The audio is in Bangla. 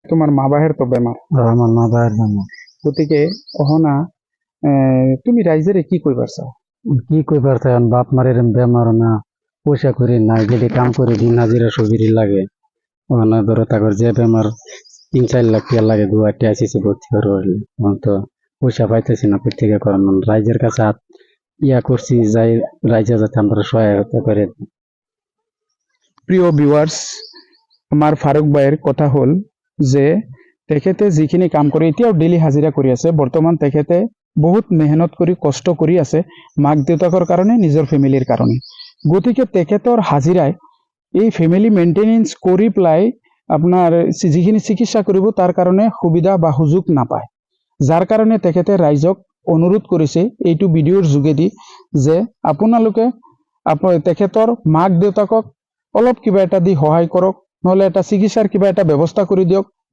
তোমার মা বাহের তো বেমার, আমার মা বাবার জন্য গতিকে অহনা তুমি রাইজেরে কি কইবার চাও? কি কইবার চাই বাপ মারের বেমার না পয়সা করি না যদি কাম করে দিন হাজিরা সবিরই লাগে ওখানে ধরো তাকর যে বেমার 3-4 লাখ টাকা লাগে গুয়াহাটি আসিছে ভর্তি করলে তো পয়সা পাইতেছি না প্রত্যেকে করানো রাইজের কাছে হাত করছি যাই রাইজে যাতে আমরা সহায়তা করে। প্রিয় ভিউয়ার্স, আমার ফারুক ভাইয়ের কথা হল যে তেখেতে যিখিনি কাম কৰে এতিয়াও ডেইলি হাজিৰা কৰি আছে। বৰ্তমান তেখেতে বহুত মেহনত কৰি কষ্ট কৰি আছে মাক দেউতাকৰ কাৰণে, নিজৰ ফেমিলিৰ কাৰণে। গতিকে তেখেতৰ হাজিৰাই এই ফেমিলি মেইনটেনেন্স কৰি পেলাই আপোনাৰ যিখিনি চিকিৎসা কৰিব তাৰ কাৰণে সুবিধা বা সুযোগ নাপায়, যাৰ কাৰণে তেখেতে ৰাইজক অনুৰোধ কৰিছে এইটো ভিডিঅ'ৰ যোগেদি যে আপোনালোকে তেখেতৰ মাক দেউতাকক অলপ কিবা এটা দি সহায় কৰক, নহলে এটা চিকিৎসাৰ কিবা এটা ব্যৱস্থা কৰি দিয়ক।